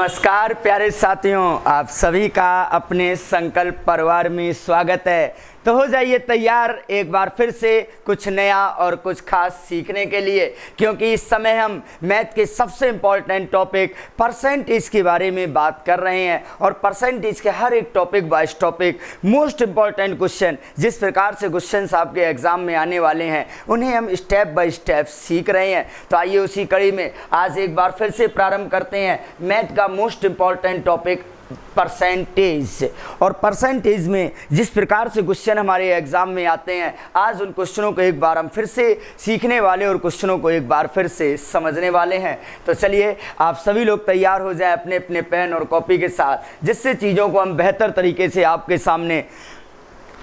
नमस्कार प्यारे साथियों, आप सभी का अपने संकल्प परिवार में स्वागत है। तो हो जाइए तैयार एक बार फिर से कुछ नया और कुछ खास सीखने के लिए, क्योंकि इस समय हम मैथ के सबसे इम्पॉर्टेंट टॉपिक परसेंटेज के बारे में बात कर रहे हैं। और परसेंटेज के हर एक topic wise topic most important question, जिस प्रकार से क्वेश्चन आपके एग्जाम में आने वाले हैं, उन्हें हम स्टेप बाय स्टेप सीख रहे हैं। तो आइए उसी कड़ी में आज एक बार फिर से प्रारंभ करते हैं मैथ का मोस्ट इम्पॉर्टेंट टॉपिक परसेंटेज। और परसेंटेज में जिस प्रकार से क्वेश्चन हमारे एग्जाम में आते हैं, आज उन क्वेश्चनों को एक बार हम फिर से सीखने वाले और क्वेश्चनों को एक बार फिर से समझने वाले हैं। तो चलिए आप सभी लोग तैयार हो जाएं अपने अपने पेन और कॉपी के साथ, जिससे चीज़ों को हम बेहतर तरीके से आपके सामने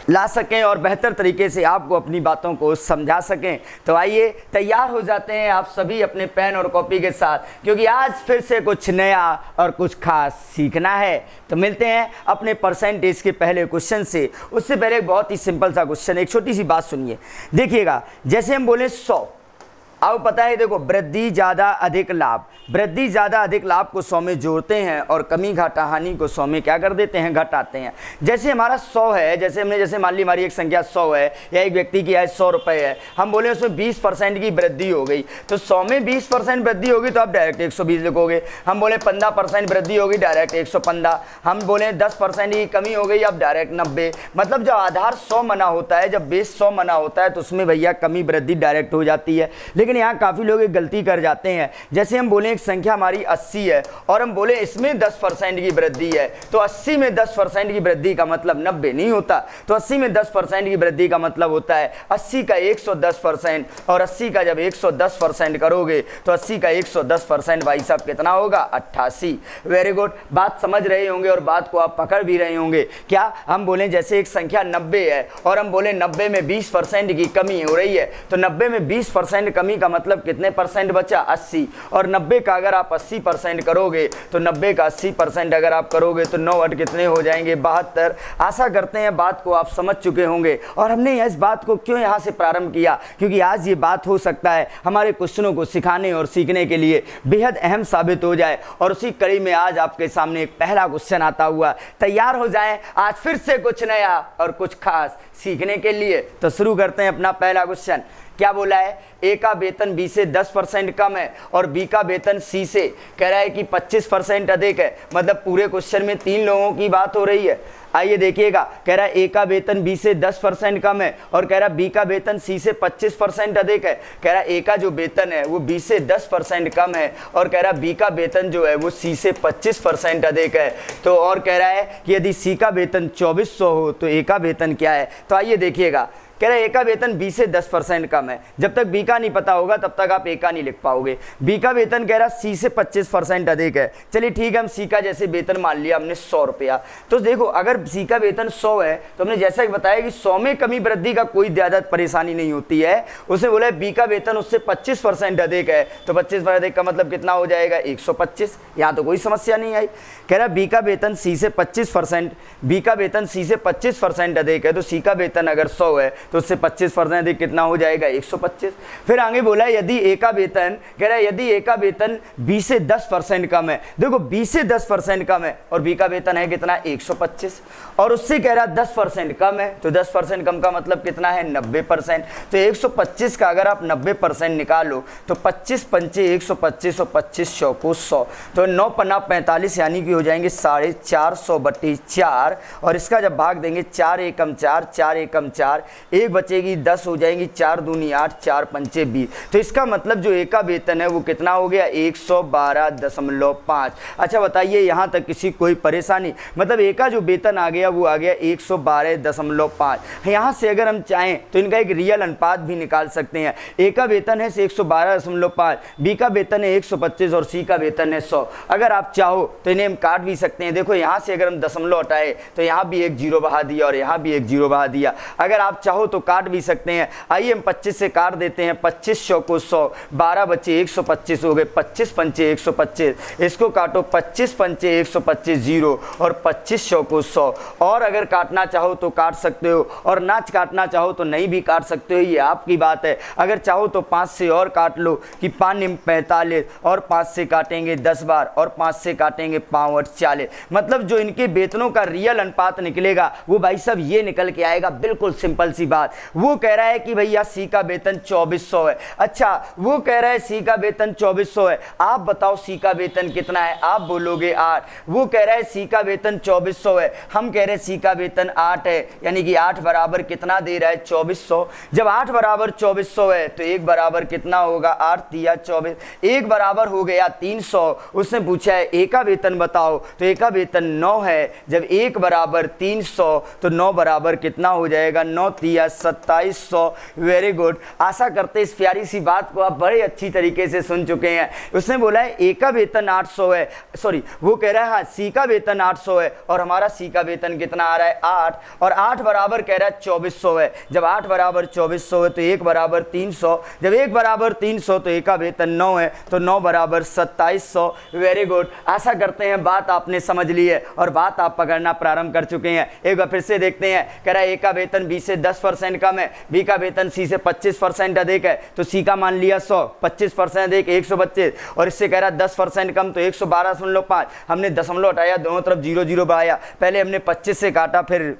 ला सकें और बेहतर तरीके से आपको अपनी बातों को समझा सकें। तो आइए तैयार हो जाते हैं आप सभी अपने पेन और कॉपी के साथ, क्योंकि आज फिर से कुछ नया और कुछ खास सीखना है। तो मिलते हैं अपने परसेंटेज के पहले क्वेश्चन से। उससे पहले एक बहुत ही सिंपल सा क्वेश्चन, एक छोटी सी बात सुनिए। देखिएगा, जैसे हम बोले 100, अब पता है, देखो वृद्धि ज़्यादा अधिक लाभ, वृद्धि ज़्यादा अधिक लाभ को 100 में जोड़ते हैं और कमी घाटा हानि को 100 में क्या कर देते हैं, घटाते हैं। जैसे हमारा 100 है, जैसे मान ली हमारी एक संख्या 100 है या एक व्यक्ति की आय 100 रुपये है, हम बोले उसमें 20% की वृद्धि हो गई, तो 100 में 20% वृद्धि होगी तो आप डायरेक्ट 120 लिखोगे। हम बोले 15% वृद्धि होगी, डायरेक्ट 115। हम बोले 10% की कमी हो गई, अब डायरेक्ट 90। मतलब जब आधार 100 मना होता है, जब बेस 100 मना होता है, तो उसमें भैया कमी वृद्धि डायरेक्ट हो जाती है। लेकिन यहाँ काफ़ी लोग एक गलती कर जाते हैं। जैसे हम बोले संख्या हमारी 80 है और हम बोले इसमें 10% की वृद्धि है, तो 80 में 10% की वृद्धि का मतलब 90 नहीं होता। तो 80 में 10% की वृद्धि का मतलब होता है 80 का 110%, और 80 का जब 110% करोगे तो 80 का 110% भाई साहब कितना होगा, 88। वेरी गुड, बात समझ रहे होंगे और बात को आप पकड़ भी रहे होंगे। क्या हम बोले जैसे एक संख्या 90 है और हम बोले 90 में 20% की कमी हो रही है, तो 90 में 20% कमी का मतलब कितने परसेंट बचा, 80। और 90 का अगर आप 80% करोगे तो 90 का 80% अगर आप करोगे तो 9 8 कितने हो जाएंगे, 72। आशा करते हैं बात को आप समझ चुके होंगे। और हमने इस बात को क्यों यहाँ से प्रारंभ किया, क्योंकि आज ये बात हो सकता है हमारे क्वेश्चनों को सिखाने और सीखने के लिए बेहद अहम साबित हो जाए। और उसी कड़ी में आज आपके सामने एक पहला क्वेश्चन आता हुआ, तैयार हो जाएं आज फिर से कुछ नया और कुछ खास सीखने के लिए। तो शुरू करते हैं अपना पहला क्वेश्चन। क्या बोला है, ए का वेतन बी से 10% कम है और बी का वेतन सी से कह रहा है कि 25% अधिक है। मतलब पूरे क्वेश्चन में 3 लोगों की बात हो रही है। आइए देखिएगा, कह रहा है ए का वेतन बी से 10% कम है और कह रहा है बी का वेतन सी से 25% अधिक है। कह रहा है ए का जो वेतन है वो बी से 10% कम है और कह रहा है बी का वेतन जो है वो सी से 25% अधिक है। तो और कह रहा है कि यदि सी का वेतन 2400 हो तो ए का वेतन क्या है। तो आइए देखिएगा, कह रहा है ए का वेतन बी से 10% कम है। जब तक बी का नहीं पता होगा तब तक आप ए का नहीं लिख पाओगे। बी का वेतन कह रहा सी से 25% अधिक है। चलिए ठीक है, हम सी का जैसे वेतन मान लिया हमने 100 रुपया। तो देखो, अगर सी का वेतन 100 है तो हमने जैसा कि बताया कि 100 में कमी वृद्धि का कोई ज़्यादा परेशानी नहीं होती है। उसने बोला बी का वेतन उससे 25% अधिक है, तो 25% अधिक का मतलब कितना हो जाएगा, 125। यहाँ तो कोई समस्या नहीं आई। कह रहा बी का वेतन सी से 25%, बी का वेतन सी से 25% अधिक है, तो सी का वेतन अगर 100 है तो उससे 25% अधिक कितना हो जाएगा, 125। फिर आगे बोला यदि ए का वेतन, कह रहा है यदि ए का वेतन बी से 10% कम है। देखो बी से 10% कम है और बी का वेतन है कितना, 125, और उससे कह रहा 10% कम है, तो 10% कम का मतलब कितना है, 90%। तो 125 का अगर आप 90% निकालो तो 25 पंचे 125 और 25 चौको 100, तो 9 पन्ना 45 यानी कि हो जाएंगे 450/4। और इसका जब भाग देंगे 4 एकम 4, 4 एकम 4, एक बचेगी 10 हो जाएंगी, 4 दूनी 8, 4 पंचे 20। तो इसका मतलब जो ए का वेतन है वो कितना हो गया, 112.5। अच्छा बताइए, यहाँ तक किसी कोई परेशानी, मतलब ए का जो वेतन आ गया वो आ गया 112.5। यहाँ से अगर हम चाहें तो इनका एक रियल अनुपात भी निकाल सकते हैं। ए का वेतन है 112.5, बी का वेतन है 125 और सी का वेतन है 100। अगर आप चाहो तो इन्हें हम काट भी सकते हैं। देखो यहाँ से अगर हम दशमलव हटाए तो यहाँ भी एक जीरो बहा दिया और यहाँ भी एक जीरो बहा दिया। अगर आप चाहो तो काट भी सकते हैं। आइए हम 25 से काट देते हैं, 25 100 को 100, 12 बचे 125 हो गए, 25 पंचे 125, इसको काटो 25 पंचे 125 0 और 25 100 को 100। और अगर काटना चाहो तो काट सकते हो और ना काटना चाहो तो नहीं भी काट सकते हो, ये आपकी बात है। अगर चाहो तो 5 से और काट लो कि 5 45 और 5 से काटेंगे 10 बार और 5 से काटेंगे 5 और 40, मतलब जो इनके वेतनों का रियल अनुपात निकलेगा वो भाई साहब ये निकल के आएगा। बिल्कुल सिंपल सी बात। वो कह रहा है कि भैया सी का वेतन 2400 है। अच्छा, वो कह रहा है सी का वेतन 2400 है, आप बताओ सी का वेतन कितना है? आप बोलोगे 8। वो कह रहा है सी का वेतन 2400 है, हम कह रहे हैं सी का वेतन 8 है, यानी कि 8 बराबर कितना दे रहा है? 2400। जब 8 बराबर 2400 है तो 1 बराबर कितना होगा? 8 तिया 24, 1 बराबर हो गया 300। उसने पूछा है ए का वेतन बताओ, तो ए का वेतन 9 है। जब 1 बराबर 300 तो 9 बराबर कितना हो जाएगा? 9 तिया 2700। Very good. आशा करते इस प्यारी सी बात को आप बड़े अच्छी तरीके से सुन चुके हैं। उसने बोला है ए का वेतन 800 है, सॉरी वो कह रहा है हाँ सी का वेतन 800 है और हमारा सी का वेतन कितना आ रहा है? 8, और 8 बराबर कह रहा है 2400 है। जब 8 बराबर 2400 है तो 1 बराबर 300, जब 1 बराबर 300 तो 1 का वेतन 9 है, तो 9 बराबर 2700। Very good. आशा करते हैं बात आपने समझ ली है और बात आप पकड़ना प्रारंभ कर चुके हैं। एक बार फिर से देखते हैं। कह रहा है ए का वेतन बी से 10% कम है, बी का वेतन सी से 25% अधिक है, तो सी का मान लिया 100, 25% अधिक 125, और इससे कह रहा है 10% कम तो 112.5। हमने दशमलव हटाया, दोनों तरफ 0 0 बढ़ाया, पहले हमने 25 से काटा फिर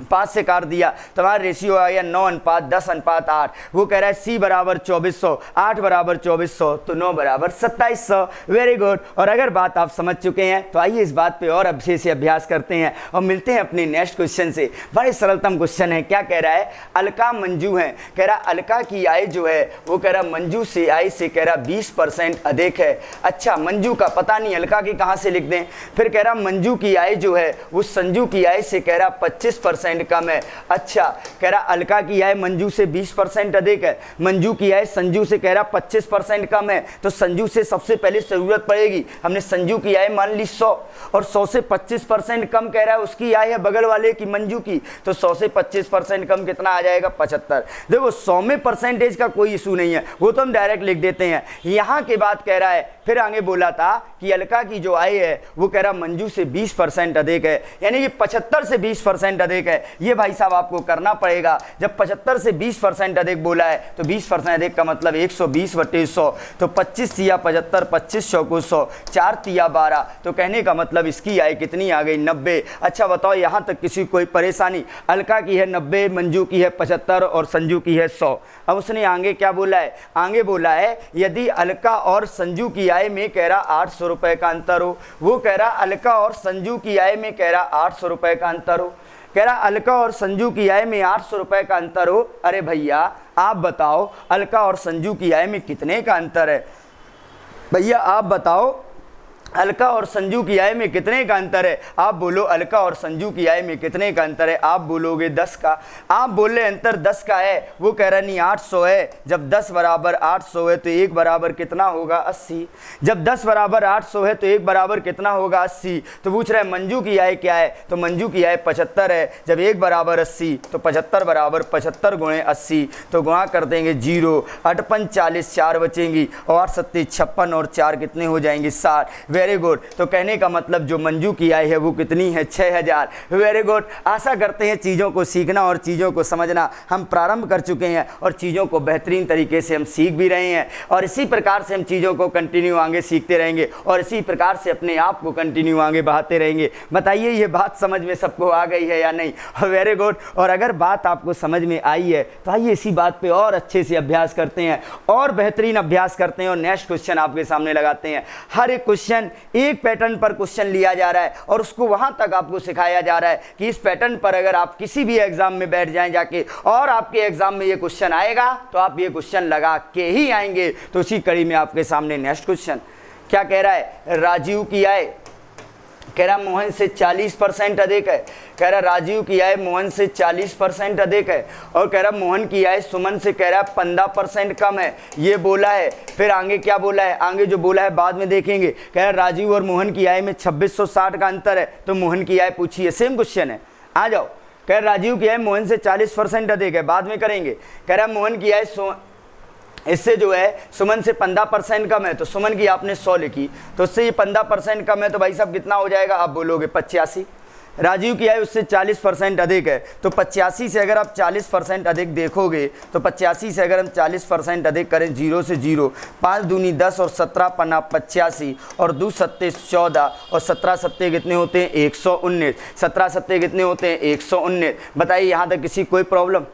5 से काट दिया, तो हमारा रेशियो आ गया 9:10:8। वो कह रहा है सी बराबर 2400, 8 बराबर 2400 तो 9 बराबर 2700। Very good. और अगर बात आप समझ चुके हैं तो आइए इस बात पे और अच्छे से अभ्यास करते हैं और मिलते हैं अपने नेक्स्ट क्वेश्चन से। बड़े सरलतम क्वेश्चन है। क्या कह रहा है? अलका मंजू है, कह रहा अलका की आय जो है वो कह रहा मंजू से आय से कह रहा 20% अधिक है। अच्छा, मंजू का पता नहीं, अलका की कहाँ से लिख दें? फिर कह रहा मंजू की आय जो है वो संजू की आय से कह रहा 25% कम है। अच्छा, कह रहा अलका की आय मंजू से 20% अधिक है, मंजू की आय संजू से कह रहा 25% कम है, तो संजू से सबसे पहले जरूरत पड़ेगी। हमने संजू की आय मान ली 100 और 100 से 25% कम कह रहा है उसकी आय है बगल वाले की मंजू की, तो 100 से 25% कम कितना आ जाएगा? 75। देखो 100 में परसेंटेज का कोई इशू नहीं है, वो तो हम डायरेक्ट लिख देते हैं। यहाँ के बाद कह रहा है, फिर आगे बोला था कि अलका की जो आय है वो कह रहा मंजू से 20% अधिक है, यानी कि 75 से 20% अधिक है। ये भाई साहब आपको करना पड़ेगा। जब 75 से 20% अधिक बोला है तो 20% अधिक का मतलब 120/100, तो 25 तिया 75, 25 100 को 100, 4 तिया 12, तो कहने का मतलब इसकी आय कितनी आ गई? 90। अच्छा बताओ, यहाँ तक किसी कोई परेशानी? अलका की है 90, मंजू की है 75 और संजू की है 100। अब उसने आगे क्या बोला है? आगे बोला है यदि अलका और संजू की आय में कह रहा 800 रुपए का अंतर हो। वो कह रहा अलका और संजू की आय में कह रहा 800 रुपए का अंतर हो, कह रहा अलका और संजू की आय में 800 रुपए का अंतर हो। अरे भैया आप बताओ अलका और संजू की आय में कितने का अंतर है? भैया आप बताओ अलका और संजू की आय में कितने का अंतर है? आप बोलो अलका और संजू की आय में कितने का अंतर है? आप बोलोगे 10 का। आप बोल रहे अंतर 10 का है, वो कह रहा नहीं 800 है। जब 10 बराबर 800 है तो 1 बराबर कितना होगा? 80। जब 10 बराबर 800 है तो 1 बराबर कितना होगा? 80। तो पूछ रहा है मंजू की आय क्या है? तो मंजू की आय 75 है। जब 1 बराबर 80 तो 75 बराबर 75 गुणे 80, तो गुणा कर देंगे 0, 8 40, 4 बचेंगी और 8 7 56 और 4 कितने हो जाएंगे? 60। Very good. तो कहने का मतलब जो मंजू की आय है वो कितनी है? 6000। Very good. आशा करते हैं चीज़ों को सीखना और चीज़ों को समझना हम प्रारंभ कर चुके हैं और चीज़ों को बेहतरीन तरीके से हम सीख भी रहे हैं, और इसी प्रकार से हम चीज़ों को कंटिन्यू आगे सीखते रहेंगे और इसी प्रकार से अपने आप को कंटिन्यू आगे बढ़ाते रहेंगे। बताइए ये बात समझ में सबको आ गई है या नहीं? Very good. और अगर बात आपको समझ में आई है तो आइए इसी बात पर और अच्छे से अभ्यास करते हैं और बेहतरीन अभ्यास करते हैं और नेक्स्ट क्वेश्चन आपके सामने लगाते हैं। हर एक क्वेश्चन एक पैटर्न पर क्वेश्चन लिया जा रहा है और उसको वहां तक आपको सिखाया जा रहा है कि इस पैटर्न पर अगर आप किसी भी एग्जाम में बैठ जाएं जाके और आपके एग्जाम में ये क्वेश्चन आएगा तो आप ये क्वेश्चन लगा के ही आएंगे। तो इसी कड़ी में आपके सामने नेक्स्ट क्वेश्चन क्या कह रहा है? राजीव की आय कह रहा मोहन से 40% अधिक है। कह रहा राजीव की आय मोहन से 40% अधिक है और कह रहा मोहन की आय सुमन से कह रहा 15% कम है। ये बोला है। फिर आगे क्या बोला है? आगे जो बोला है बाद में देखेंगे। कह रहा राजीव और मोहन की आय में 2660 का अंतर है, तो मोहन की आय पूछिए। सेम क्वेश्चन है, आ जाओ। कह रहा राजीव की आय मोहन से 40% अधिक है, बाद में करेंगे। कह रहा मोहन की आय इससे जो है सुमन से 15% कम है, तो सुमन की आपने 100 लिखी, तो उससे ये 15% कम है, तो भाई साहब कितना हो जाएगा, आप बोलोगे 85। राजीव की आय उससे 40% अधिक है, तो 85 से अगर आप 40% अधिक देखोगे, तो 85 से अगर हम 40% अधिक करें, 0 से 0, 5 दूनी 10 और 17 पन्ना 85 और 2 सत्ते 14 और 17 सत्ते कितने होते हैं 119, 17 सत्ते कितने होते हैं 119। बताइए यहाँ तक किसी कोई प्रॉब्लम,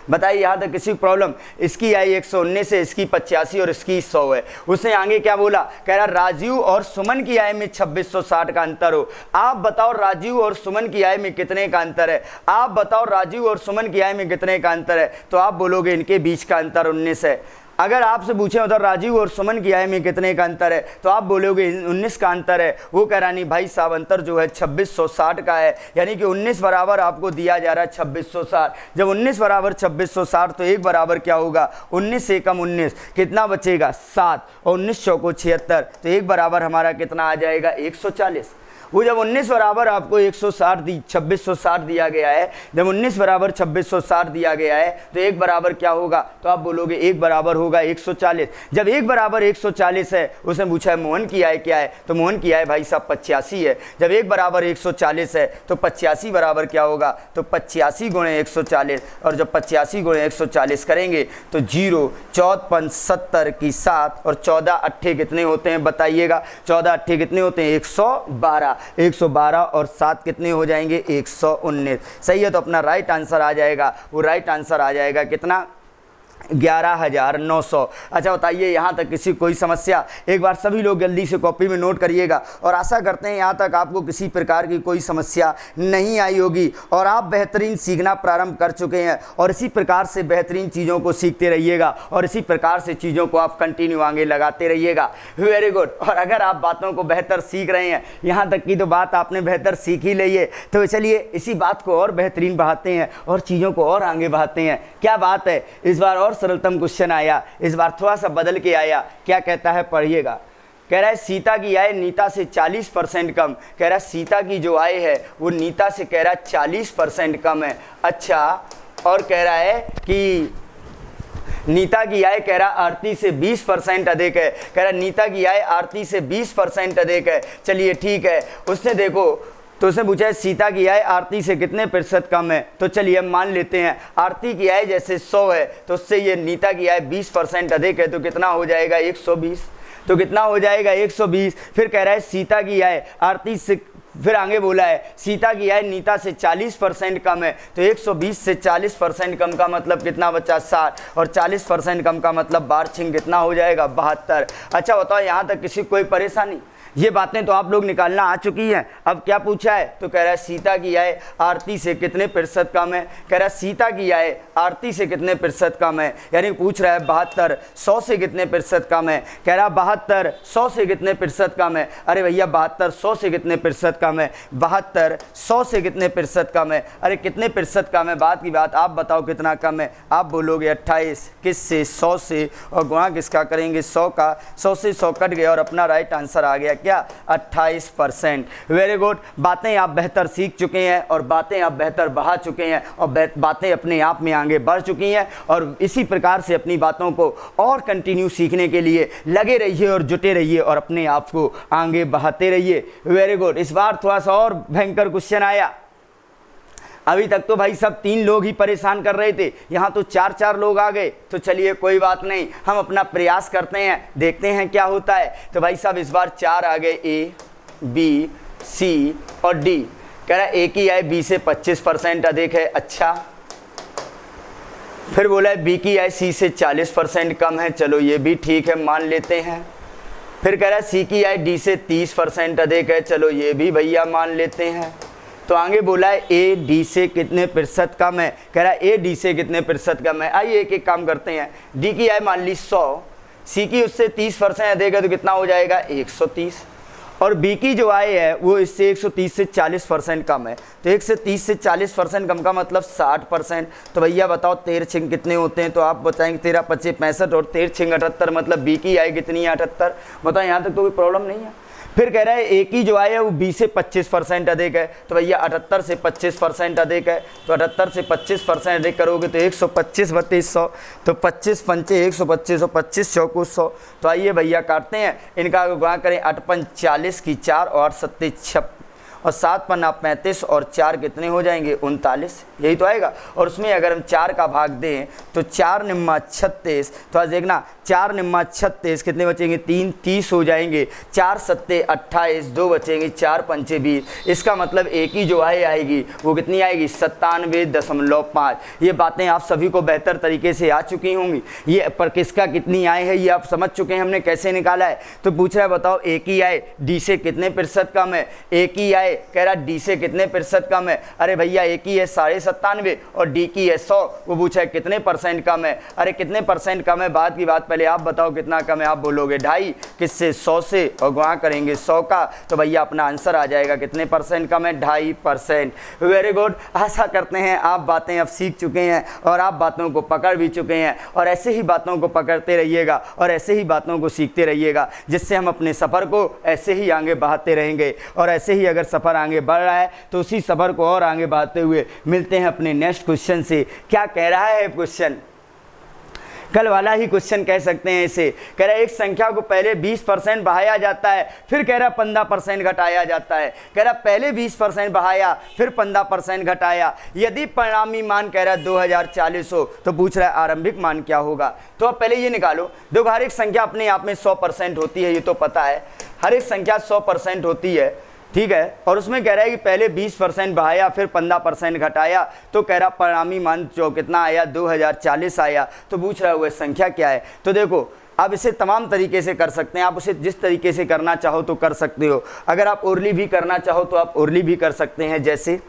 बताइए यहाँ तक किसी प्रॉब्लम। इसकी आई 119 है, इसकी 85 और इसकी 100 है। उसने आगे क्या बोला, कह रहा राजीव और सुमन की आय में 2660 का अंतर हो। आप बताओ राजीव और सुमन की आय में कितने का अंतर है, आप बताओ राजीव और सुमन की आय में कितने का अंतर है, तो आप बोलोगे इनके बीच का अंतर 19 है। अगर आपसे पूछे उधर राजीव और सुमन की आय में कितने का अंतर है, तो आप बोलोगे 19 का अंतर है। वो कह रहा नहीं भाई साहब, अंतर जो है 2660 का है, यानी कि 19 बराबर आपको दिया जा रहा है 2660। जब 19 बराबर 2660, तो एक बराबर क्या होगा 19 से कम 19, कितना बचेगा 7 और 19 चौको 76, तो एक बराबर हमारा कितना आ जाएगा 140। वो जब 19 बराबर आपको 2660 दिया गया है, जब 19 बराबर 2660 दिया गया है, तो एक बराबर क्या होगा, तो आप बोलोगे एक बराबर होगा 140। जब एक बराबर 140 है, उसने पूछा है मोहन की आय क्या है, तो मोहन की आय भाई साहब 85 है। जब एक बराबर 140 है, तो 85 बराबर क्या होगा, तो 85 गुणे 140, और जब 85 गुणे 140 करेंगे, तो 0 14 70 की 7 और 14 अट्ठे कितने होते हैं बताइएगा, 14 अट्ठे कितने होते हैं 112, 112 और 7 कितने हो जाएंगे 119। सही है, तो अपना राइट आंसर आ जाएगा, वो राइट आंसर आ जाएगा कितना 11,900। अच्छा बताइए यहाँ तक किसी कोई समस्या, एक बार सभी लोग जल्दी से कॉपी में नोट करिएगा, और आशा करते हैं यहाँ तक आपको किसी प्रकार की कोई समस्या नहीं आई होगी और आप बेहतरीन सीखना प्रारंभ कर चुके हैं, और इसी प्रकार से बेहतरीन चीज़ों को सीखते रहिएगा और इसी प्रकार से चीज़ों को आप कंटिन्यू आगे लगाते रहिएगा। Very good. और अगर आप बातों को बेहतर सीख रहे हैं, यहाँ तक की तो बात आपने बेहतर सीख ही ली है, तो चलिए इसी बात को और बेहतरीन बढ़ाते हैं और चीज़ों को और आगे बढ़ाते हैं। क्या बात है, इस बार और सरलतम क्वेश्चन आया, इस बार थोड़ा सा बदल के आया। क्या कहता है पढ़िएगा। कह रहा है सीता की आय नीता से 40% कम। कह रहा है सीता की जो आय है वो नीता से कह रहा है 40% कम है। अच्छा, और कह रहा है कि नीता की आय कह रहा आरती से 20% अधिक है। कह रहा नीता की आय आरती से 20% अधिक है। चलिए ठीक है, उसने देखो तो उसने पूछा है सीता की आय आरती से कितने प्रतिशत कम है, तो चलिए हम मान लेते हैं आरती की आय जैसे 100 है, तो उससे ये नीता की आय 20% अधिक है, तो कितना हो जाएगा 120, तो कितना हो जाएगा 120। फिर कह रहा है सीता की आय आरती से, फिर आगे बोला है सीता की आय नीता से 40% कम है, तो 120 से 40% कम का मतलब कितना बचा 60, और 40% कम का मतलब 12 कितना हो जाएगा 72। अच्छा बताओ यहाँ तक किसी कोई परेशानी, ये बातें तो आप लोग निकालना आ चुकी हैं। अब क्या पूछा है, तो कह रहा है सीता की आय आरती से कितने प्रतिशत कम है। कह रहा है सीता की आय आरती से कितने प्रतिशत कम है, यानी पूछ रहा है 72 100 से कितने प्रतिशत कम है। कह रहा 72 100 से कितने प्रतिशत कम है। अरे भैया 72 100 से कितने प्रतिशत कम है, 72 100 से कितने प्रतिशत कम है। अरे कितने प्रतिशत कम है, बात की बात, आप बताओ कितना कम है। आप बोलोगे 28, किससे 100 से, और गुणा किसका करेंगे 100 का, 100 से 100 कट गया और अपना राइट आंसर आ गया क्या 28%। Very good. बातें आप बेहतर सीख चुके हैं और बातें आप बेहतर बढ़ा चुके हैं और बातें अपने आप में आगे बढ़ चुकी हैं, और इसी प्रकार से अपनी बातों को और कंटिन्यू सीखने के लिए लगे रहिए और जुटे रहिए और अपने आप को आगे बढ़ाते रहिए। Very good. इस बार थोड़ा सा और भयंकर क्वेश्चन आया। अभी तक तो भाई सब 3 लोग ही परेशान कर रहे थे, यहाँ तो 4 लोग आ गए, तो चलिए कोई बात नहीं, हम अपना प्रयास करते हैं, देखते हैं क्या होता है। तो भाई साहब इस बार 4 आ गए, ए बी सी और डी। कह रहा है ए की आय बी से 25% अधिक है। अच्छा, फिर बोला है बी की आय सी से 40% कम है। चलो ये भी ठीक है, मान लेते हैं। फिर कह रहा है सी की आय डी से 30% अधिक है। चलो ये भी भैया मान लेते हैं। तो आगे बोला है ए डी से कितने प्रतिशत कम है। कह रहा है ए डी से कितने प्रतिशत कम है। आइए एक एक काम करते हैं। डी की आय मान ली 100, सी की उससे 30% अधिक है, तो कितना हो जाएगा 130, और बी की जो आय है वो इससे 130 से 40% कम है, तो 1 से 30 से 40% कम का मतलब 60%। तो भैया बताओ 13 छिंग कितने होते हैं, तो आप बताएंगे 13 25 65 और 13 छिंग 78, मतलब बी की आय कितनी है 78। बताओ यहाँ तक तो कोई प्रॉब्लम नहीं है। फिर कह रहा है एक ही जो आया वो 20 से 25% अधिक है, तो भैया 78 से 25% अधिक है, तो 78 से 25% अधिक करोगे तो 125 बटे 100, तो 25 पंचे 125 और 25 चौको 100। तो आइए भैया काटते हैं, इनका गुणा करें 8 पंच 40 की 4 और 7 56 और 7 पन्ना 35 और 4 कितने हो जाएंगे 39, यही तो आएगा। और उसमें अगर हम 4 का भाग दें तो 4 निम्मा 36, तो आज देखना 4 निम्मा 36 कितने बचेंगे 3 30 हो जाएंगे, 4 सत्ते 28 2 बचेंगे, 4 पंचे 20। इसका मतलब एक ही जो आएगी वो कितनी आएगी 97.5। ये बातें आप सभी को बेहतर तरीके से आ चुकी होंगी। ये पर किसका कितनी आय है ये आप समझ चुके हैं हमने कैसे निकाला है। तो पूछ रहा है बताओ एक ही आय डी से कितने प्रतिशत कम है, एक ही आय कह रहा डी से कितने प्रतिशत कम है। अरे भैया एक ही है 97.5 और डी की है 100, वो पूछा है कितने % कम है। अरे कितने % कम है बात की बात, पहले आप बताओ कितना कम है। आप बोलोगे 2.5 किससे 100 से और गुणा करेंगे 100 का, तो भैया अपना आंसर आ जाएगा कितने % कम है 2.5%। Very good. आशा करते हैं आप बातें अब सीख चुके हैं और आप बातों को पकड़ भी चुके हैं, और ऐसे ही बातों को पकड़ते रहिएगा और ऐसे ही बातों को सीखते रहिएगा, जिससे हम अपने सफ़र को ऐसे ही आगे बढ़ाते रहेंगे। और ऐसे ही अगर सफ़र आगे बढ़ रहा है तो उसी सफ़र को और आगे बढ़ाते हुए मिलते हैं अपने नेक्स्ट क्वेश्चन से। क्या कह रहा है क्वेश्चन, कल वाला ही क्वेश्चन कह सकते हैं इसे। कह रहा है एक संख्या को पहले 20% बढ़ाया जाता है, फिर कह रहा 15% घटाया जाता है। कह रहा पहले 20% बढ़ाया फिर 15% घटाया, यदि परिणामी मान कह रहा 2040 हो तो पूछ रहा है आरंभिक मान क्या होगा। तो अब पहले ये निकालो, देखो हर एक संख्या अपने आप में 100% होती है, ये तो पता है, हर एक संख्या 100% होती है, ठीक है। और उसमें कह रहा है कि पहले 20% बढ़ाया फिर 15% घटाया, तो कह रहा परिणामी मान जो कितना आया 2040 आया। तो पूछ रहा है वह संख्या क्या है। तो देखो आप इसे तमाम तरीके से कर सकते हैं, आप उसे जिस तरीके से करना चाहो तो कर सकते हो। अगर आप ओरली भी करना चाहो तो आप ओरली भी कर सकते हैं, जैसे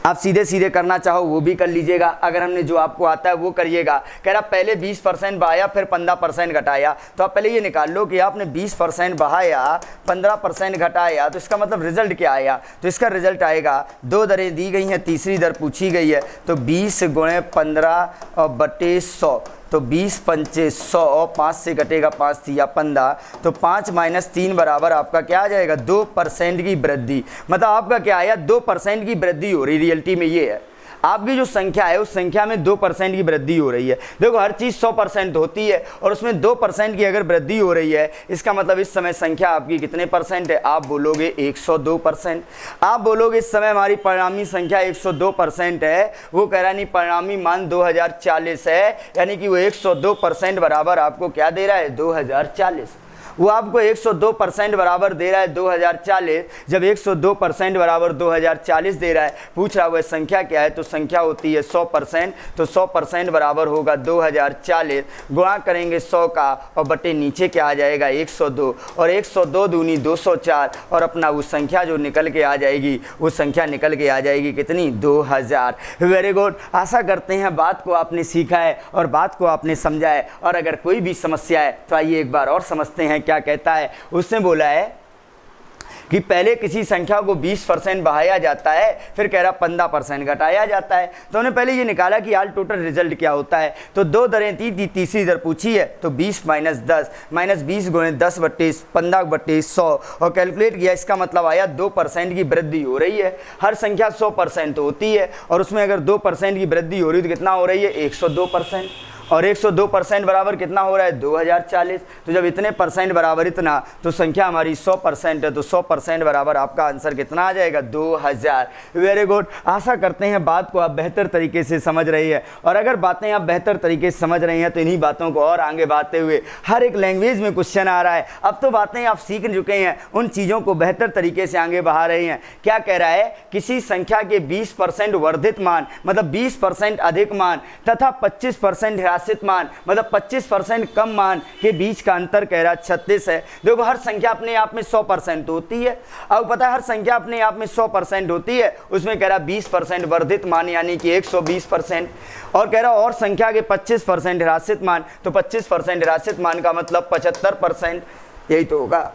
आप सीधे सीधे करना चाहो वो भी कर लीजिएगा। अगर हमने जो आपको आता है वो करिएगा। कह रहा पहले 20% बढ़ाया फिर 15% घटाया, तो आप पहले ये निकाल लो कि आपने 20% बढ़ाया 15% घटाया, तो इसका मतलब रिजल्ट क्या आया। तो इसका रिजल्ट आएगा, 2 दरें दी गई हैं, तीसरी दर पूछी गई है, तो 20 गुणे 15 और बटे 100, तो 20 पंचे 100, 5 से घटेगा 5 तिया 15, तो 5 माइनस 3 बराबर आपका क्या आ जाएगा 2% की वृद्धि। मतलब आपका क्या आया 2% की वृद्धि हो रही, रियलिटी में ये है आपकी जो संख्या है उस संख्या में 2% की वृद्धि हो रही है। देखो हर चीज़ 100% होती है और उसमें 2% की अगर वृद्धि हो रही है, इसका मतलब इस समय संख्या आपकी कितने % है। आप बोलोगे 102%। आप बोलोगे इस समय हमारी परिणामी संख्या 102% है, वो कह रहा नहीं परिणामी मान 2040 है, यानी कि वो 102% बराबर आपको क्या दे रहा है 2040। वो आपको 102% बराबर दे रहा है 2040। जब 102% बराबर 2040 दे रहा है, पूछ रहा है वह संख्या क्या है, तो संख्या होती है 100%, तो 100% बराबर होगा 2040। गुणा करेंगे 100 का और बटे नीचे क्या आ जाएगा 102, और 102 दूनी 204, और अपना वो संख्या जो निकल के आ जाएगी वो संख्या निकल के आ जाएगी कितनी 2000। Very good. आशा करते हैं बात को आपने सीखा है और बात को आपने समझा है। और अगर कोई भी समस्या है तो आइए एक बार और समझते हैं क्या कहता है। उसने बोला है कि पहले किसी संख्या को 20% बढ़ाया जाता है, फिर कह रहा 15% घटाया जाता है। तो उन्होंने पहले ये निकाला कि आल टोटल रिजल्ट क्या होता है। तो 2 दरें थी, तीसरी दर पूछी है, तो 20 माइनस 10 माइनस 20 गुणे 10 बटे 15 बटे 100 और कैलकुलेट किया। इसका मतलब आया 2% की वृद्धि हो रही है। हर संख्या 100% होती है और उसमें अगर 2% की वृद्धि हो रही है तो कितना हो रही है 102%, और 102% बराबर कितना हो रहा है 2040। तो जब इतने % बराबर इतना, तो संख्या हमारी 100% है, तो 100% बराबर आपका आंसर कितना आ जाएगा 2000। Very good. आशा करते हैं बात को आप बेहतर तरीके से समझ रही है, और अगर बातें आप बेहतर तरीके से समझ रही हैं तो इन्हीं बातों को और आगे बढ़ाते हुए हर एक लैंग्वेज में क्वेश्चन आ रहा है। अब तो बातें आप सीख चुके हैं, उन चीज़ों को बेहतर तरीके से आगे बढ़ा रही हैं। क्या कह रहा है, किसी संख्या के 20% वर्धित मान मतलब 20% अधिक मान तथा 25% ह्रासित मान मतलब 25% कम मान के बीच का अंतर कह रहा 36 है। देखो हर संख्या अपने आप में 100% होती है। अब पता है हर संख्या अपने आप में 100% होती है, उसमें कह रहा 20% वर्धित मान यानी कि 120%, और कह रहा और संख्या के 25% ह्रासित मान, तो 25% ह्रासित मान का मतलब 75%, यही तो होगा।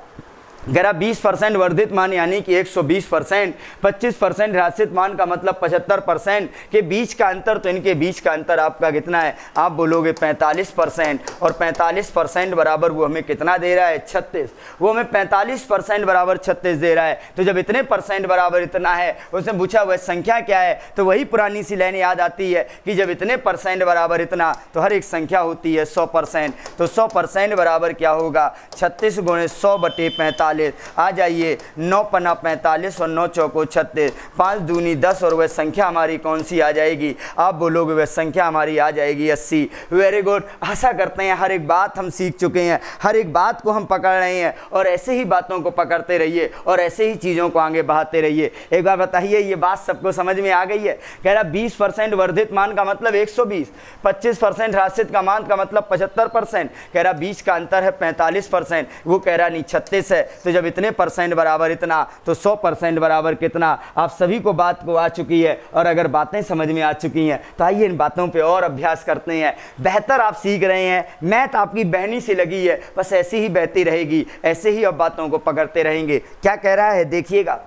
कह रहा 20% वर्धित मान यानी कि 120%, 25% ह्रासित मान का मतलब 75% के बीच का अंतर, तो इनके बीच का अंतर आपका कितना है, आप बोलोगे 45%, और 45% बराबर वो हमें कितना दे रहा है, 36। वो हमें 45% बराबर 36 दे रहा है। तो जब इतने परसेंट बराबर इतना है, उसने पूछा वह संख्या क्या है, तो वही पुरानी सी लाइन याद आती है कि जब इतने परसेंट बराबर इतना, तो हर एक संख्या होती है 100%। तो 100% बराबर क्या होगा, 36 गुणे 100/45। आ जाइए, 9 पन्ना 45 और 9 चौको 36, 5 दूनी 10, और वह संख्या हमारी कौन सी आ जाएगी, आप बोलोगे वह संख्या हमारी आ जाएगी 80। Very good. आशा करते हैं हर एक बात हम सीख चुके हैं, हर एक बात को हम पकड़ रहे हैं, और ऐसे ही बातों को पकड़ते रहिए और ऐसे ही चीज़ों को आगे बढ़ाते रहिए। एक बार बताइए, ये बात सबको समझ में आ गई है? कह रहा 20% वर्धित मान का मतलब 120, 25% ह्रासित का मान का मतलब 75%, कह रहा बीच का अंतर है 45%, वो कह रहा नहीं 36 है। तो जब इतने परसेंट बराबर इतना, तो 100% बराबर कितना, आप सभी को बात को आ चुकी है। और अगर बातें समझ में आ चुकी हैं तो आइए इन बातों पे और अभ्यास करते हैं। बेहतर आप सीख रहे हैं, मैथ आपकी बहनी से लगी है, बस ऐसी ही बहती रहेगी, ऐसे ही अब बातों को पकड़ते रहेंगे। क्या कह रहा है देखिएगा,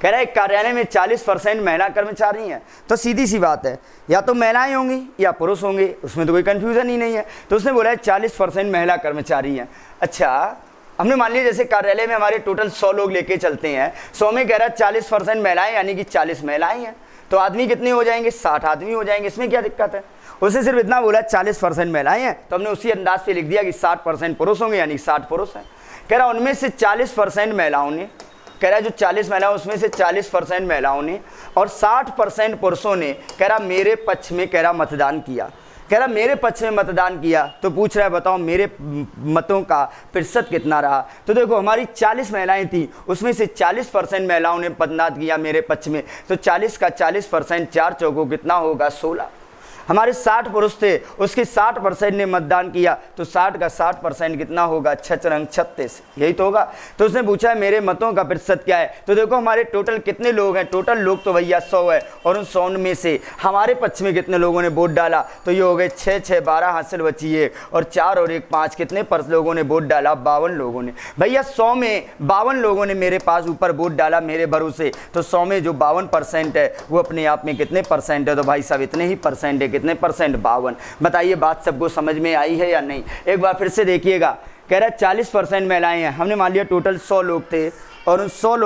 कह रहा है कार्यालय में 40% महिला कर्मचारी हैं, तो सीधी सी बात है, या तो महिलाएं होंगी या पुरुष होंगे, उसमें तो कोई कंफ्यूजन ही नहीं है। तो उसने बोला है 40% महिला कर्मचारी हैं। अच्छा, हमने मान लिया जैसे कार्यालय में हमारे टोटल 100 लोग लेके चलते हैं, 100 में कह रहा है 40% महिलाएं यानी कि 40 महिलाएं हैं, तो आदमी कितने हो जाएंगे, 60 आदमी हो जाएंगे। इसमें क्या दिक्कत है? उसने सिर्फ इतना बोला 40% महिलाएं हैं, तो हमने उसी अंदाज पे लिख दिया कि 60% पुरुष होंगे यानी 60 पुरुष हैं। कह रहा उनमें से 40% महिलाओं ने, कह रहा जो 40 महिलाओं उसमें से 40% महिलाओं ने और 60% पुरुषों ने, कह रहा मेरे पक्ष में, कह रहा मतदान किया। कह रहा मेरे पक्ष में मतदान किया, तो पूछ रहा है बताओ मेरे मतों का प्रतिशत कितना रहा। तो देखो हमारी 40 महिलाएं थी, उसमें से 40% महिलाओं ने मतदान किया मेरे पक्ष में, तो 40 का 40%, 4 चौको कितना होगा, 16। हमारे 60 पुरुष थे, उसके 60% ने मतदान किया, तो 60 का 60% कितना होगा, 6 36, यही तो होगा। तो उसने पूछा है मेरे मतों का प्रतिशत क्या है। तो देखो हमारे टोटल कितने लोग हैं, टोटल लोग तो भैया 100 है, और उन 100 में से हमारे पक्ष में कितने लोगों ने वोट डाला, तो ये हो गए 6 6 12 हासिल बची 1, और 4 और 1 5, कितने पर लोगों ने वोट डाला, 52 लोगों ने। भैया 100 में 52 लोगों ने मेरे पास ऊपर वोट डाला मेरे भरोसे, तो 100 में जो 52% है वो अपने आप में कितने परसेंट है, तो भाई साहब इतने ही परसेंट है। कितने परसेंट, 52। बताइए बात सबको समझ में आई है या नहीं? एक बार फिर से देखिएगा, कह रहा है 40% महिलाएं हैं, हमने मान लिया टोटल 100 लोग थे, और उन 100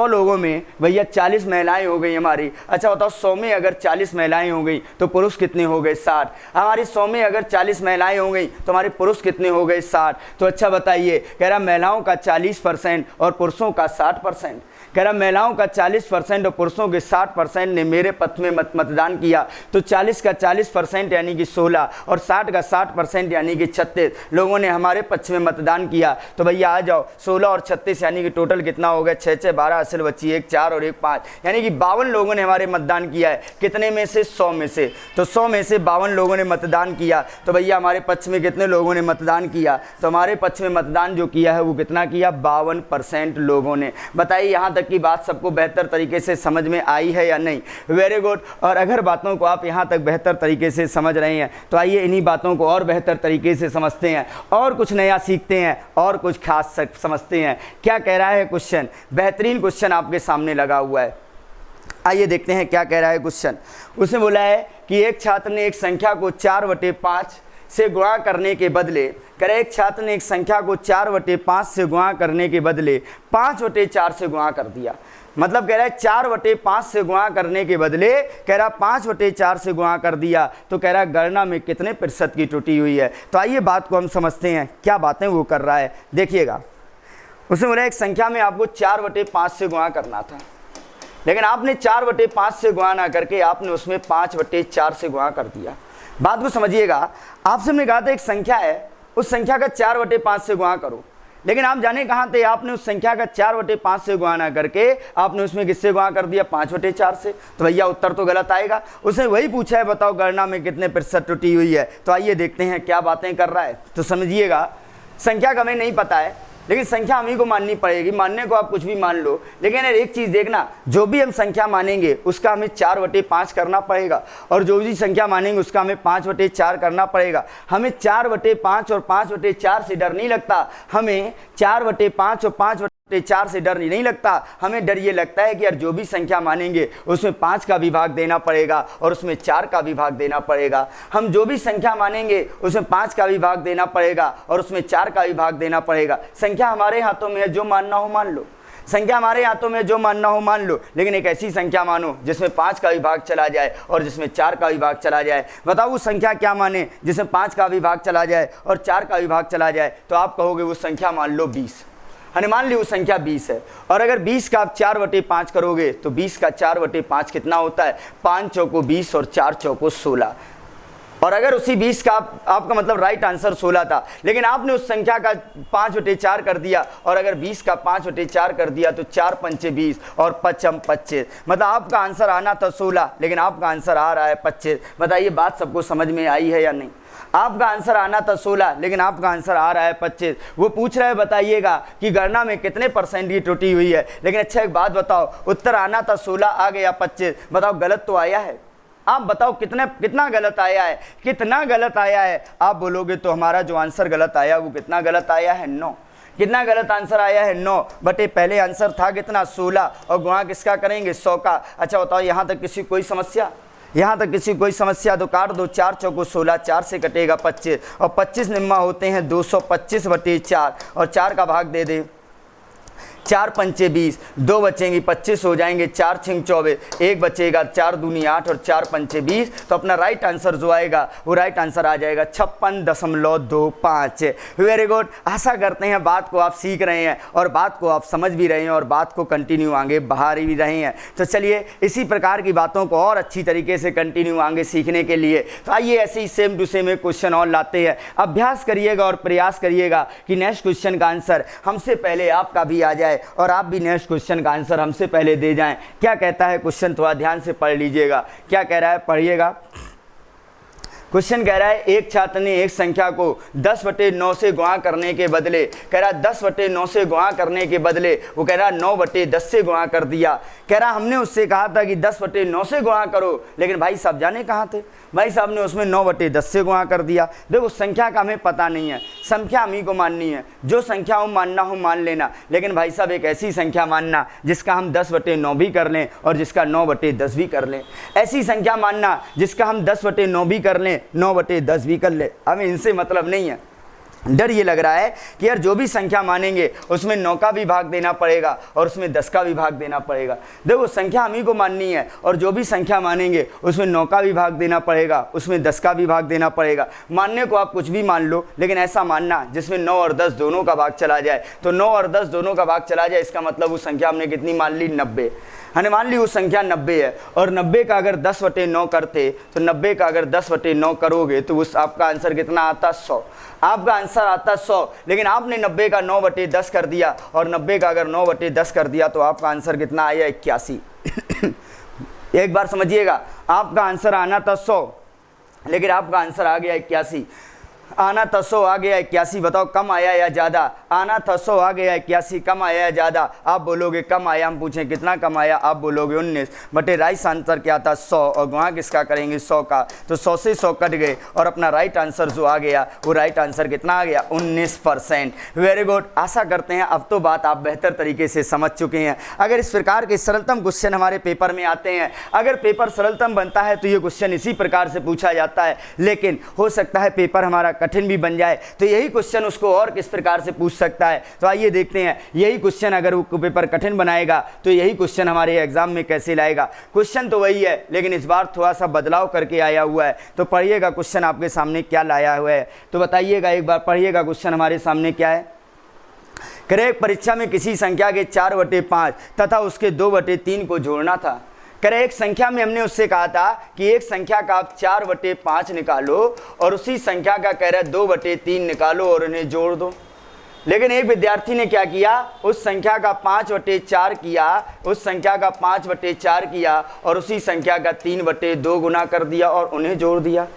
लोगों में भैया 40 महिलाएं हो गई हमारी। अच्छा बताओ 100 में अगर 40 महिलाएं हो गई तो पुरुष कितने हो गए, 60। हमारी 100 में अगर 40 महिलाएं हो गई तो हमारे पुरुष कितने हो गए, 60। तो अच्छा बताइए, कह रहा महिलाओं का 40% और पुरुषों का 60%, कह रहा महिलाओं का 40% और पुरुषों के 60% ने मेरे पक्ष में मतदान किया, तो 40 का 40% यानी कि 16 और 60 का 60% यानी कि 36 लोगों ने हमारे पक्ष में मतदान किया। तो भैया आ जाओ, 16 और 36 यानी कि टोटल कितना हो गया, 6 6 12 असल बची 1 4 और 1 5, यानी कि 52 लोगों ने हमारे मतदान किया है। कितने में से, 100 में से। तो 100 में से 52 लोगों ने मतदान किया, तो भैया हमारे पक्ष में कितने लोगों ने मतदान किया, तो हमारे पक्ष में मतदान जो किया है वो कितना किया, 52% लोगों ने। बताइए यहाँ तक की बात सबको बेहतर तरीके से समझ में आई है या नहीं? Very good. और अगर बातों को आप यहाँ तक बेहतर तरीके से समझ रहे हैं तो आइए इन्हीं बातों को और बेहतर तरीके से समझते हैं, और कुछ नया सीखते हैं, और कुछ खास समझते हैं। क्या कह रहा है क्वेश्चन? बेहतरीन क्वेश्चन आपके सामने लगा हुआ है, आइए देखते हैं क्या कह रहा है क्वेश्चन। उसने बोला है कि एक छात्र ने एक संख्या को 4/5 से गुणा करने के बदले, कह रहे एक छात्र ने एक संख्या को 4/5 से गुणा करने के बदले 5/4 से गुणा कर दिया। मतलब कह रहा है 4/5 से गुणा करने के बदले, कह रहा 5/4 से गुणा कर दिया, तो कह रहा गणना में कितने प्रतिशत की त्रुटि हुई है। तो आइए बात को हम समझते हैं, क्या बातें वो कर रहा है देखिएगा। उसने बोला एक संख्या में आपको 4/5 से गुणा करना था, लेकिन आपने 4/5 से गुणा ना करके आपने उसमें 5/4 से गुणा कर दिया। बात को समझिएगा, आपसे हमने कहा था एक संख्या है, उस संख्या का 4/5 से गुणा करो, लेकिन आप जाने कहाँ थे, आपने उस संख्या का 4/5 से गुणा ना करके आपने उसमें किससे गुणा कर दिया, 5/4 से। तो भैया उत्तर तो गलत आएगा। उसने वही पूछा है बताओ गणना में कितने प्रतिशत त्रुटि हुई है। तो आइए देखते हैं क्या बातें कर रहा है। तो समझिएगा, संख्या का हमें नहीं पता है, लेकिन संख्या हम ही को माननी पड़ेगी। मानने को आप कुछ भी मान लो, लेकिन यार एक चीज़ देखना, जो भी हम संख्या मानेंगे उसका हमें 4/5 करना पड़ेगा, और जो भी संख्या मानेंगे उसका हमें 5/4 करना पड़ेगा। हमें 4/5 और 5/4 से डर नहीं लगता, हमें 4/5 और 5/4 से डर नहीं लगता। हमें डर ये लगता है कि यार जो भी संख्या मानेंगे उसमें 5 का विभाग देना पड़ेगा और उसमें 4 का विभाग देना पड़ेगा। हम जो भी संख्या मानेंगे उसमें 5 का विभाग देना पड़ेगा और उसमें 4 का विभाग देना पड़ेगा। संख्या हमारे हाथों में है, जो मानना हो मान लो। संख्या हमारे हाथों में, जो मानना हो मान लो, लेकिन एक ऐसी संख्या मानो जिसमें 5 का विभाग चला जाए और जिसमें 4 का विभाग चला जाए। बताओ वो संख्या क्या माने जिसमें 5 का विभाग चला जाए और 4 का विभाग चला जाए? तो आप कहोगे वो संख्या मान लो 20। मान ली वो संख्या 20 है, और अगर 20 का आप 4/5 करोगे तो 20 का 4/5 कितना होता है? 5 चौको 20 और 4 चौको 16। और अगर उसी 20 का आपका मतलब राइट आंसर 16 था, लेकिन आपने उस संख्या का 5/4 कर दिया, और अगर 20 का 5/4 कर दिया तो 4 पंचे 20 और 5 25, मतलब आपका आंसर आना था 16, लेकिन आपका आंसर आ रहा है 25। बताइए बात सबको समझ में आई है या नहीं? आपका आंसर आना था 16, लेकिन आपका आंसर आ रहा है 25। वो पूछ रहा है बताइएगा कि गणना में कितने % की त्रुटि हुई है, लेकिन अच्छा एक बात बताओ, उत्तर आना था 16, आ गया 25। बताओ गलत तो आया है? आप बताओ कितना गलत आया है? कितना गलत आया है? आप बोलोगे तो हमारा जो आंसर गलत आया वो कितना गलत आया है? 9। कितना गलत आंसर आया है? 9 बटे पहले आंसर था कितना? 16, और गुणा किसका करेंगे? 100 का। अच्छा बताओ यहाँ तक किसी कोई समस्या? यहाँ तक किसी कोई समस्या? तो काट दो, 4 चौको 16, 4 से कटेगा 25, और 25 निम्मा होते हैं 225/4, और 4 का भाग दे दे। 4 पंचे 20, 2 बचेंगी 25 हो जाएंगे, 4 छिंग 24, 1 बचेगा, 4 दूनी 8 और 4 पंचे 20। तो अपना राइट आंसर जो आएगा वो राइट आंसर आ जाएगा 56.25। Very good. आशा करते हैं बात को आप सीख रहे हैं और बात को आप समझ भी रहे हैं और बात को कंटिन्यू आगे बढ़ा भी रहे हैं। तो चलिए इसी प्रकार की बातों को और अच्छी तरीके से कंटिन्यू आगे सीखने के लिए तो आइए ऐसे ही सेम टू सेम एक क्वेश्चन और लाते हैं। अभ्यास करिएगा और प्रयास करिएगा कि नेक्स्ट क्वेश्चन का आंसर हमसे पहले आपका भी आ जाए और आप भी नेक्स्ट क्वेश्चन का आंसर हमसे पहले दे जाएं। क्या कहता है क्वेश्चन? थोड़ा ध्यान से पढ़ लीजिएगा। क्या कह रहा है? पढ़िएगा। क्वेश्चन कह रहा है एक छात्र ने एक संख्या को 10/9 से गुणा करने के बदले, कह रहा 10/9 से गुणा करने के बदले वो कह रहा 9/10 से गुणा कर दिया। कह रहा हमने उससे कहा था कि 10/9 से गुणा करो, लेकिन भाई साहब जाने कहाँ थे? भाई साहब ने उसमें 9/10 से गुणा कर दिया। देखो संख्या का हमें पता नहीं है, संख्या हम ही को माननी है। जो संख्या हो मानना हो मान लेना, लेकिन भाई साहब एक ऐसी संख्या मानना जिसका हम 10/9 भी कर लें और जिसका 9/10 भी कर लें। ऐसी संख्या मानना जिसका हम 10/9 भी कर लें, 9/10 भी कर ले। हमें इनसे मतलब नहीं है। डर ये लग रहा है कि यार जो भी संख्या मानेंगे उसमें 9 का भी भाग देना पड़ेगा और उसमें 10 का भी भाग देना पड़ेगा। देखो संख्या हम ही को माननी है और जो भी संख्या मानेंगे उसमें 9 का भी भाग देना पड़ेगा, उसमें 10 का भी भाग देना पड़ेगा। मानने को आप कुछ भी मान लो, लेकिन ऐसा मानना जिसमें 9 और 10 दोनों का भाग चला जाए। तो 9 और 10 दोनों का भाग चला जाए, इसका मतलब वो संख्या हमने कितनी मान ली? 90। हमने मान ली वो संख्या 90 है, और 90 का अगर 10/9 करते तो 90 का अगर 10/9 करोगे तो उस आपका आंसर कितना आता? 100। आपका आंसर आता 100, लेकिन आपने 90 का 9/10 कर दिया, और 90 का अगर 9/10 कर दिया तो आपका आंसर कितना आया? 81। एक बार समझिएगा, आपका आंसर आना था 100, लेकिन आपका आंसर आ गया 81। आना था 100 आ गया 81। बताओ कम आया या ज़्यादा? आना था 100 आ गया 81, कम आया या ज़्यादा? आप बोलोगे कम आया। हम पूछें कितना कम आया? आप बोलोगे 19 बटे राइट आंसर क्या था? 100, और गुणा किसका करेंगे? 100 का। तो 100 से 100 कट गए और अपना राइट आंसर जो आ गया वो राइट आंसर कितना आ गया? 19%। Very good. आशा करते हैं अब तो बात आप बेहतर तरीके से समझ चुके हैं। अगर इस प्रकार के सरलतम क्वेश्चन हमारे पेपर में आते हैं, अगर पेपर सरलतम बनता है तो ये क्वेश्चन इसी प्रकार से पूछा जाता है, लेकिन हो सकता है पेपर हमारा कठिन भी बन जाए तो यही क्वेश्चन उसको और किस प्रकार से पूछ सकता है। तो आइए देखते हैं यही क्वेश्चन अगर वो पेपर कठिन बनाएगा तो यही क्वेश्चन हमारे एग्जाम में कैसे लाएगा। क्वेश्चन तो वही है, लेकिन इस बार थोड़ा सा बदलाव करके आया हुआ है। तो पढ़िएगा क्वेश्चन आपके सामने क्या लाया हुआ है, तो बताइएगा एक बार। पढ़िएगा क्वेश्चन हमारे सामने क्या है। करे परीक्षा में किसी संख्या के 4/5 तथा उसके 2/3 को जोड़ना था। करे एक संख्या में हमने उससे कहा था कि एक संख्या का आप 4/5 निकालो और उसी संख्या का कह रहा है 2/3 निकालो और उन्हें जोड़ दो। लेकिन एक विद्यार्थी ने क्या किया? उस संख्या का 5/4 किया, उस संख्या का 5/4 किया और उसी संख्या का 3/2 गुना कर दिया और उन्हें जोड़ दिया।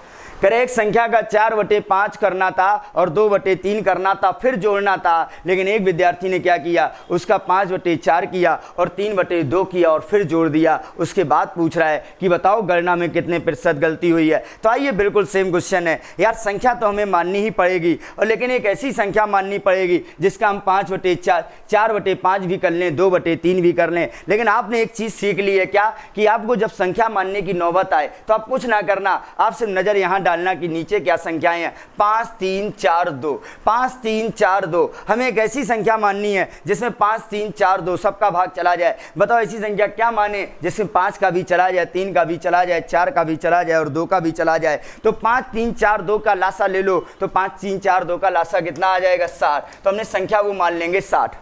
कह रहे एक संख्या का 4/5 करना था और 2/3 करना था, फिर जोड़ना था, लेकिन एक विद्यार्थी ने क्या किया, उसका 5/4 किया और 3/2 किया और फिर जोड़ दिया। उसके बाद पूछ रहा है कि बताओ गणना में कितने प्रतिशत गलती हुई है। तो आइए बिल्कुल सेम क्वेश्चन है यार, संख्या तो हमें माननी ही पड़ेगी, और लेकिन एक ऐसी संख्या माननी पड़ेगी जिसका हम 4/5 भी कर लें, 2/3 भी कर लें। लेकिन आपने एक चीज सीख ली है क्या, कि आपको जब संख्या मानने की नौबत आए तो आप कुछ ना करना, आप सिर्फ नजर यहां डालना कि नीचे क्या संख्याएं हैं। 5 3 4 2, 5 3 4 2। हमें एक ऐसी संख्या माननी है जिसमें 5 3 4 2 सबका भाग चला जाए। बताओ ऐसी संख्या क्या माने जिसमें 5 का भी चला जाए, 3 का भी चला जाए, 4 का भी चला जाए और 2 का भी चला जाए। तो 5 3 4 2 का लासा ले लो, तो 5 3 4 2 का लासा कितना आ जाएगा, 60। तो हमने संख्या वो मान लेंगे 60,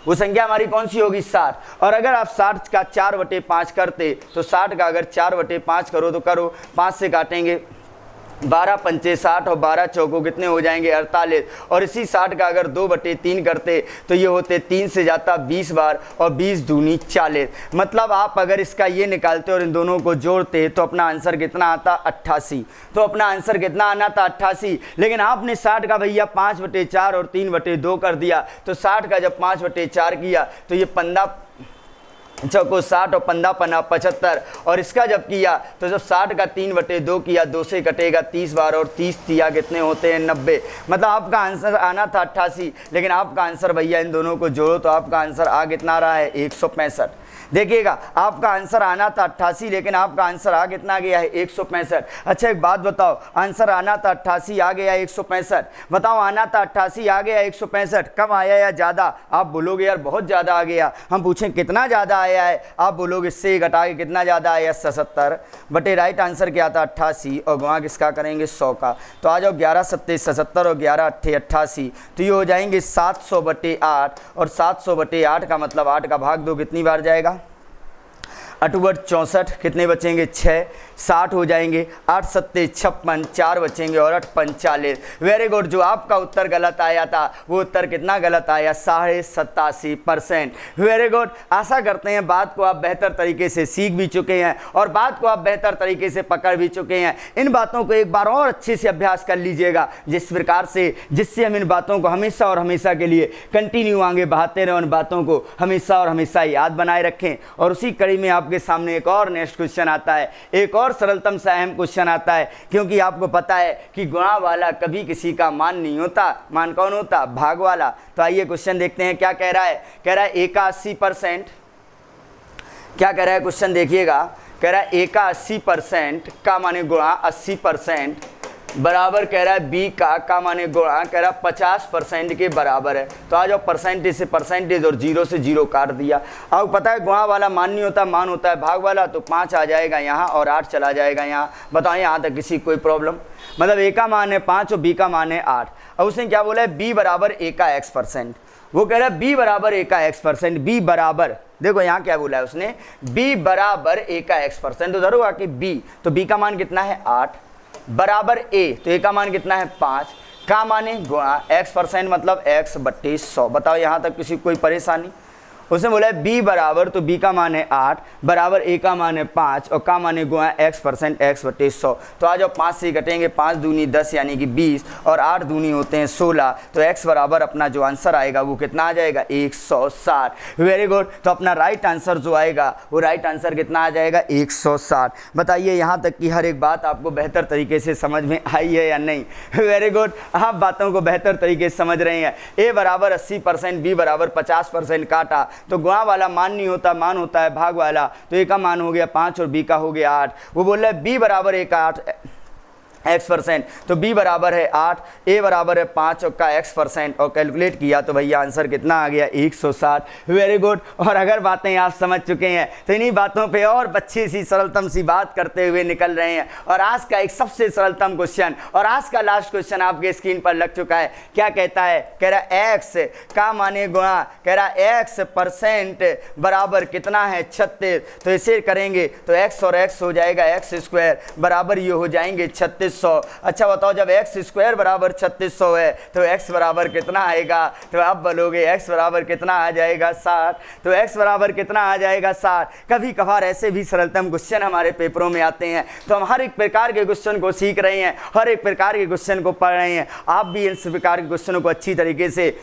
वो संख्या हमारी कौन सी होगी, 60। और अगर आप 60 का 4/5 करते तो 60 का अगर 4/5 करो तो करो, 5 से काटेंगे 12 पंचे 60 और 12 चौको कितने हो जाएंगे, 48। और इसी 60 का अगर 2/3 करते तो ये होते 3 से जाता 20 बार और 20 दूनी 40। मतलब आप अगर इसका ये निकालते और इन दोनों को जोड़ते तो अपना आंसर कितना आता, 88। तो अपना आंसर कितना आना था, 88। लेकिन आपने 60 का भैया 5/4 और 3/2 कर दिया, तो 60 का जब 5/4 किया तो ये 15 चौको 60 और 15 पन्ना 75। और इसका जब किया तो जब 60 का 3/2 किया, 2 से कटेगा 30 बार और 30 तिया कितने होते हैं, 90। मतलब आपका आंसर आना था 88, लेकिन आपका आंसर भैया इन दोनों को जोड़ो तो आपका आंसर आ कितना रहा है, 165। देखिएगा आपका आंसर आना था 88, लेकिन आपका आंसर आ कितना गया है, 165। अच्छा एक बात बताओ, आंसर आना था 88 आ गया 165। बताओ आना था 88 आ गया 165, कम आया या ज़्यादा? आप बोलोगे यार बहुत ज़्यादा आ गया। हम पूछें कितना ज़्यादा आया है, आप बोलोगे इससे घटा के कितना ज़्यादा आया, 77। बटे राइट आंसर क्या था, 88, और गुणा किसका करेंगे, 100 का। तो आ जाओ 11 सत्ते 77 और 11 अट्ठे 88, तो ये हो जाएंगे 700/8। और 700/8 का मतलब 8 का भाग 2 कितनी बार जाएगा, 8 × 64, कितने बचेंगे, 6। 60 हो जाएंगे, 8 सत्ते 56, 4 बचेंगे और 8 45। Very good. जो आपका उत्तर गलत आया था वो उत्तर कितना गलत आया, 87.5%। Very good. आशा करते हैं बात को आप बेहतर तरीके से सीख भी चुके हैं और बात को आप बेहतर तरीके से पकड़ भी चुके हैं। इन बातों को एक बार और अच्छे से अभ्यास कर लीजिएगा, जिस प्रकार से जिससे हम इन बातों को हमेशा और हमेशा के लिए कंटिन्यू आगे बढ़ाते रहें, उन बातों को हमेशा और हमेशा याद बनाए रखें। और उसी कड़ी में आपके सामने एक और नेक्स्ट क्वेश्चन आता है, एक और सरलतम सा अहम क्वेश्चन आता है, क्योंकि आपको पता है कि गुणा वाला कभी किसी का मान नहीं होता। मान कौन होता, भाग वाला। तो आइए क्वेश्चन देखते हैं क्या कह रहा है। कह रहा है ए का 80%, क्या कह रहा है क्वेश्चन देखिएगा, कह रहा है ए का 80% का माने गुणा 80% बराबर, कह रहा है बी का माने गुणा, कह रहा है 50% के बराबर है। तो आ जाओ परसेंटेज से परसेंटेज और 0 से 0 काट दिया। अब पता है गुणा वाला मान नहीं होता, मान होता है भाग वाला। तो 5 आ जाएगा यहाँ और 8 चला जाएगा यहाँ। बताओ यहाँ तक किसी कोई प्रॉब्लम? मतलब ए का मान है 5 और बी का मान है 8। अब उसने क्या बोला है, बी बराबर ए का x%। वो कह रहा है बी बराबर ए का x%, बी बराबर, देखो यहाँ क्या बोला है उसने, बी बराबर ए का x%। उधर हुआ कि बी, तो बी का मान कितना है 8 बराबर ए, तो ए का मान कितना है 5 का माने गुणा x% मतलब x/100। बताओ यहाँ तक किसी कोई परेशानी? उसने बोला है बी बराबर, तो बी का मान है 8 बराबर ए का मान है 5 और का मान है गुणा x% x/100। तो आ जाओ 5 से घटेंगे, 5 दूनी 10 यानी कि 20 और 8 दूनी होते हैं 16। तो x बराबर अपना जो आंसर आएगा वो कितना आ जाएगा, 160। Very good. तो अपना राइट आंसर जो आएगा वो राइट आंसर कितना आ जाएगा, 160। बताइए यहाँ तक कि हर एक बात आपको बेहतर तरीके से समझ में आई है या नहीं? Very good. आप बातों को बेहतर तरीके से समझ रहे हैं। ए बराबर 80%, बी बराबर 50% काटा, तो गुणा वाला मान नहीं होता, मान होता है भाग वाला। तो ए का मान हो गया 5 और बी का हो गया 8। वो बोल रहा है बी बराबर ए का 8 x%, तो b बराबर है 8, a बराबर है 5 और का x% और कैलकुलेट किया तो भैया आंसर कितना आ गया, 160। Very good. और अगर बातें आप समझ चुके हैं तो इन्हीं बातों पे और अच्छी सी सरलतम सी बात करते हुए निकल रहे हैं। और आज का एक सबसे सरलतम क्वेश्चन और आज का लास्ट क्वेश्चन आपके स्क्रीन पर लग चुका है। क्या कहता है, कह रहा है x का माने गुणा, कह रहा है x% बराबर कितना है 36। तो इसे करेंगे तो x और x हो जाएगा x² बराबर ये हो जाएंगे 36 3600। अच्छा बताओ, जब एक्स स्क्वायर बराबर 3600 है तो एक्स बराबर कितना आएगा? तो आप बोलोगे एक्स बराबर कितना आ जाएगा? 60। तो एक्स बराबर कितना आ जाएगा? 60। कभी कभार ऐसे भी सरलतम क्वेश्चन हमारे पेपरों में आते हैं, तो हम हर एक प्रकार के क्वेश्चन को सीख रहे हैं, हर एक प्रकार के क्वेश्चन को पढ़ रहे हैं। आप भी इस प्रकार के क्वेश्चनों को अच्छी तरीके से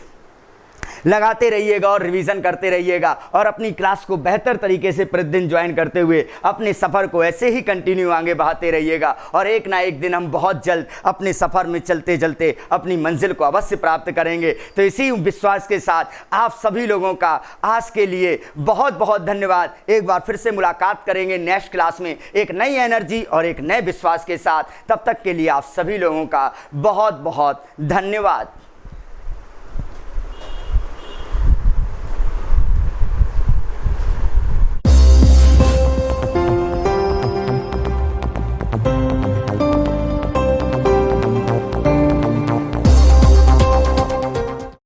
लगाते रहिएगा और रिवीजन करते रहिएगा, और अपनी क्लास को बेहतर तरीके से प्रतिदिन ज्वाइन करते हुए अपने सफ़र को ऐसे ही कंटिन्यू आगे बढ़ाते रहिएगा, और एक ना एक दिन हम बहुत जल्द अपने सफ़र में चलते चलते अपनी मंजिल को अवश्य प्राप्त करेंगे। तो इसी विश्वास के साथ आप सभी लोगों का आज के लिए बहुत बहुत धन्यवाद। एक बार फिर से मुलाकात करेंगे नेक्स्ट क्लास में एक नई एनर्जी और एक नए विश्वास के साथ। तब तक के लिए आप सभी लोगों का बहुत बहुत धन्यवाद।